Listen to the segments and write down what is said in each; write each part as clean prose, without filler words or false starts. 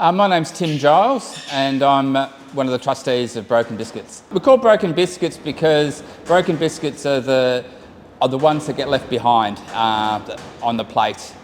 My name's Tim Giles and I'm one of the trustees of Broken Biscuits. We're called Broken Biscuits because Broken Biscuits are the ones that get left behind on the plate.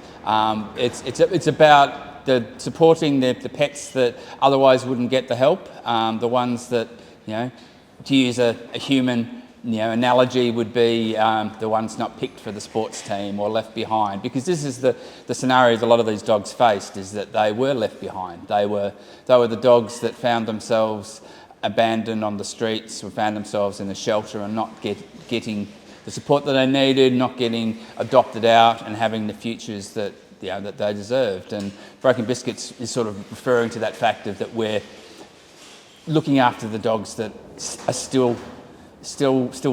It's about supporting the pets that otherwise wouldn't get the help, the ones that, to use a human analogy would be the ones not picked for the sports team or left behind, because this is the scenarios a lot of these dogs faced, is that they were left behind. They were the dogs that found themselves abandoned on the streets, or found themselves in a shelter and not getting the support that they needed, not getting adopted out and having the futures that they deserved. And Broken Biscuits is sort of referring to that fact that we're looking after the dogs that are still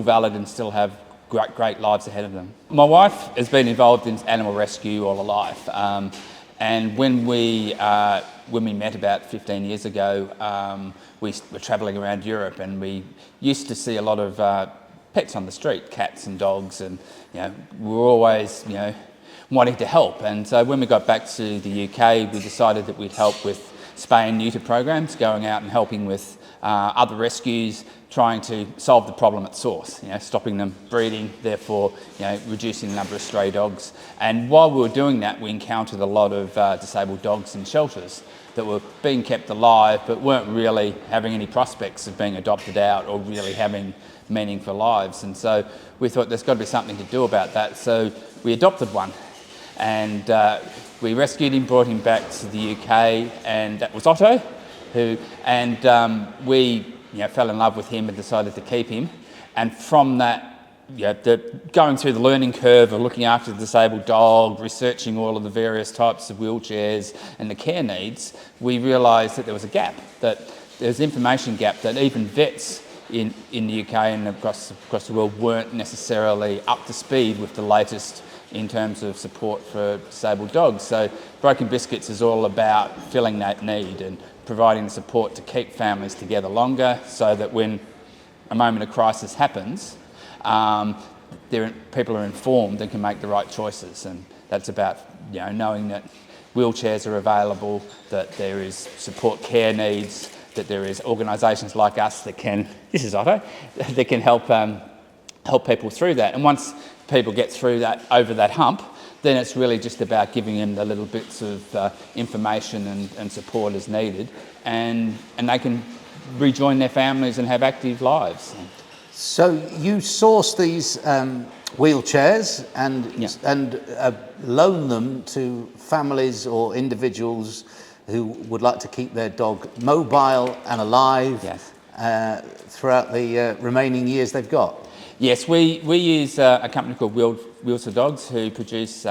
valid and still have great lives ahead of them. My wife has been involved in animal rescue all her life, and when we met about 15 years ago, we were travelling around Europe, and we used to see a lot of pets on the street, cats and dogs, and we were always wanting to help. And so when we got back to the UK, we decided that we'd help with spay and neuter programs, going out and helping with other rescues, trying to solve the problem at source, stopping them breeding, therefore reducing the number of stray dogs. And while we were doing that, we encountered a lot of disabled dogs in shelters that were being kept alive but weren't really having any prospects of being adopted out or really having meaningful lives. And so we thought there's got to be something to do about that, so we adopted one. And we rescued him, brought him back to the UK, and that was Otto, we fell in love with him and decided to keep him. And from that, going through the learning curve of looking after the disabled dog, researching all of the various types of wheelchairs and the care needs, we realised that there was a gap, that there's an information gap, that even vets in the UK and across the world weren't necessarily up to speed with the latest in terms of support for disabled dogs. So Broken Biscuits is all about filling that need and providing the support to keep families together longer, so that when a moment of crisis happens, people are informed and can make the right choices. And that's about knowing that wheelchairs are available, that there is support care needs, that there is organisations like us that can, this is Otto, that can help people through that. And once people get through that, over that hump, then it's really just about giving them the little bits of information and support as needed, and they can rejoin their families and have active lives. So you source these wheelchairs and loan them to families or individuals who would like to keep their dog mobile and alive. Yes. Throughout the remaining years they've got. Yes, we use a company called Wheels for Dogs, who produce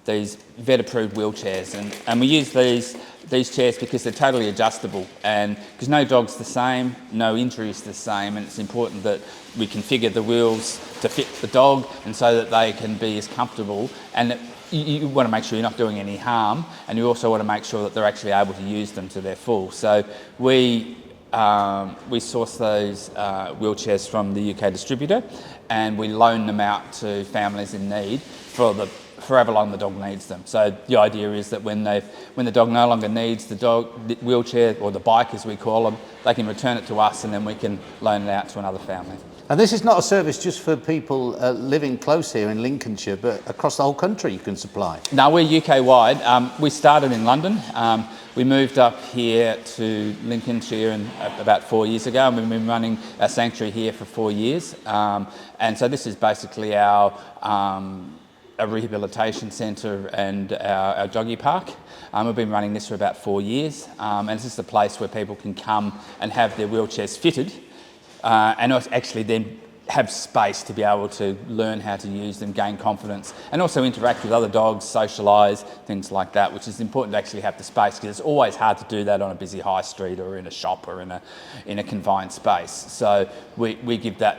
these vet-approved wheelchairs, and we use these chairs because they're totally adjustable, and because no dog's the same, no injury is the same, and it's important that we configure the wheels to fit the dog and so that they can be as comfortable, and that you want to make sure you're not doing any harm, and you also want to make sure that they're actually able to use them to their full. So we source those wheelchairs from the UK distributor, and we loan them out to families in need for however long the dog needs them. So the idea is that when the dog no longer needs the wheelchair, or the bike as we call them, they can return it to us, and then we can loan it out to another family. And this is not a service just for people living close here in Lincolnshire, but across the whole country you can supply. No, we're UK-wide. We started in London. We moved up here to Lincolnshire about 4 years ago, and we've been running our sanctuary here for 4 years. And so this is basically our rehabilitation centre and our doggy park. We've been running this for about 4 years, and this is the place where people can come and have their wheelchairs fitted, and actually then have space to be able to learn how to use them, gain confidence, and also interact with other dogs, socialise, things like that, which is important to actually have the space, because it's always hard to do that on a busy high street or in a shop or in a confined space. So we give that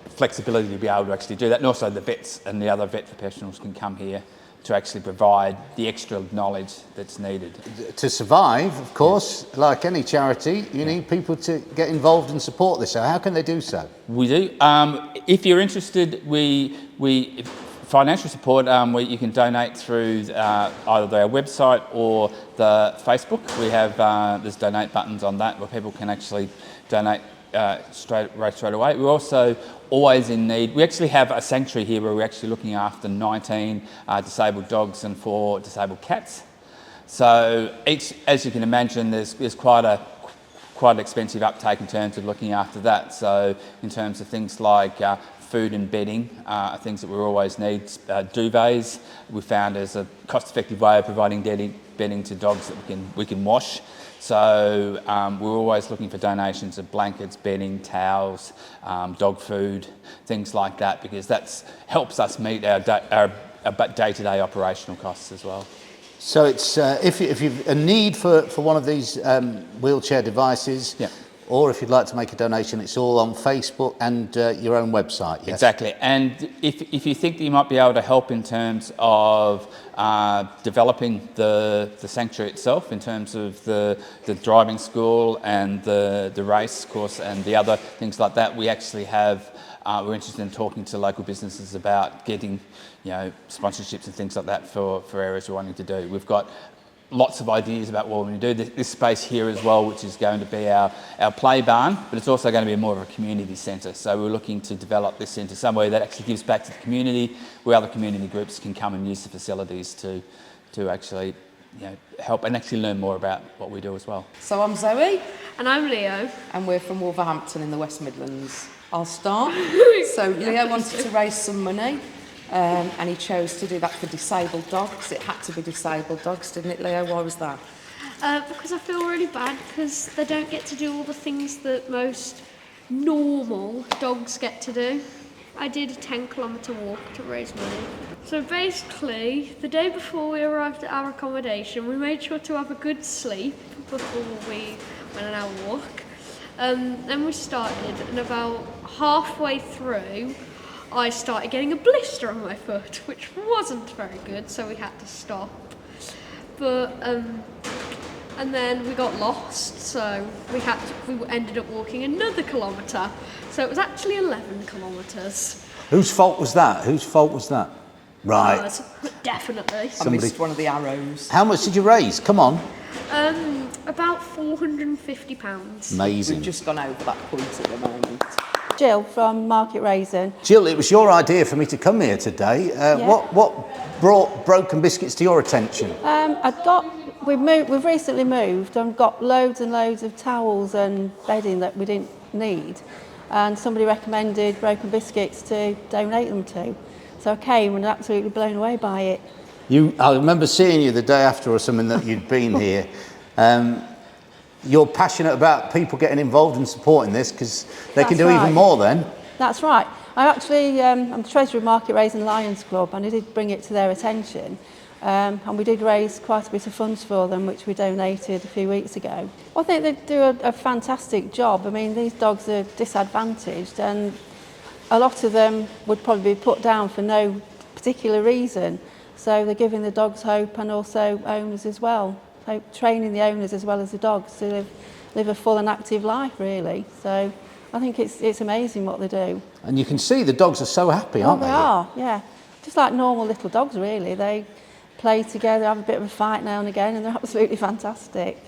flexibility to be able to actually do that, and also the vets and the other vet professionals can come here to actually provide the extra knowledge that's needed. To survive, of course, like any charity, you need people to get involved and support this. So how can they do so? We do. If you're interested, we financial support, where you can donate through either our website or the Facebook. We have there's donate buttons on that where people can actually donate straight away. We're also always in need. We actually have a sanctuary here where we're actually looking after 19 disabled dogs and 4 disabled cats. So as you can imagine, there's quite an expensive uptake in terms of looking after that. So in terms of things like food and bedding, things that we always need, duvets we found as a cost-effective way of providing bedding to dogs that we can wash. So we're always looking for donations of blankets, bedding, towels, dog food, things like that, because that helps us meet our day-to-day operational costs as well. So it's if you've a need for one of these wheelchair devices, yeah, or if you'd like to make a donation, it's all on Facebook and your own website. Yes? Exactly. And if you think that you might be able to help in terms of developing the sanctuary itself, in terms of the driving school and the race course and the other things like that, we actually have. We're interested in talking to local businesses about getting, sponsorships and things like that for areas we're wanting to do. We've got lots of ideas about what we're going to do. This space here as well, which is going to be our play barn, but it's also going to be more of a community centre. So we're looking to develop this into somewhere that actually gives back to the community, where other community groups can come and use the facilities to actually help and actually learn more about what we do as well. So I'm Zoe. And I'm Leo. And we're from Wolverhampton in the West Midlands. I'll start. So Leo wanted to raise some money, and he chose to do that for disabled dogs. It had to be disabled dogs, didn't it, Leo? Why was that? Because I feel really bad because they don't get to do all the things that most normal dogs get to do. I did a 10-kilometre walk to raise money. So basically, the day before we arrived at our accommodation, we made sure to have a good sleep before we went on our walk. Then we started, and about halfway through, I started getting a blister on my foot, which wasn't very good, so we had to stop. But and then we got lost, so we ended up walking another kilometre. So it was actually 11 kilometres. Whose fault was that? Right. Definitely. I missed one of the arrows. How much did you raise? Come on. About £450. Amazing. We've just gone over that point at the moment. Jill from Market Raisin. Jill, it was your idea for me to come here today. What brought Broken Biscuits to your attention? We've recently moved and got loads and loads of towels and bedding that we didn't need, and somebody recommended Broken Biscuits to donate them to. So I came and absolutely blown away by it. I remember seeing you the day after or something that you'd been here. You're passionate about people getting involved and supporting this because they can do even more then. That's right. I'm the treasurer of Market Raisin Lions Club, and I did bring it to their attention. And we did raise quite a bit of funds for them, which we donated a few weeks ago. I think they do a fantastic job. I mean, these dogs are disadvantaged, and a lot of them would probably be put down for no particular reason. So they're giving the dogs hope, and also owners as well. So training the owners as well as the dogs to live a full and active life, really. So I think it's amazing what they do. And you can see the dogs are so happy, aren't they? They are, yeah. Just like normal little dogs, really. They play together, have a bit of a fight now and again, and they're absolutely fantastic.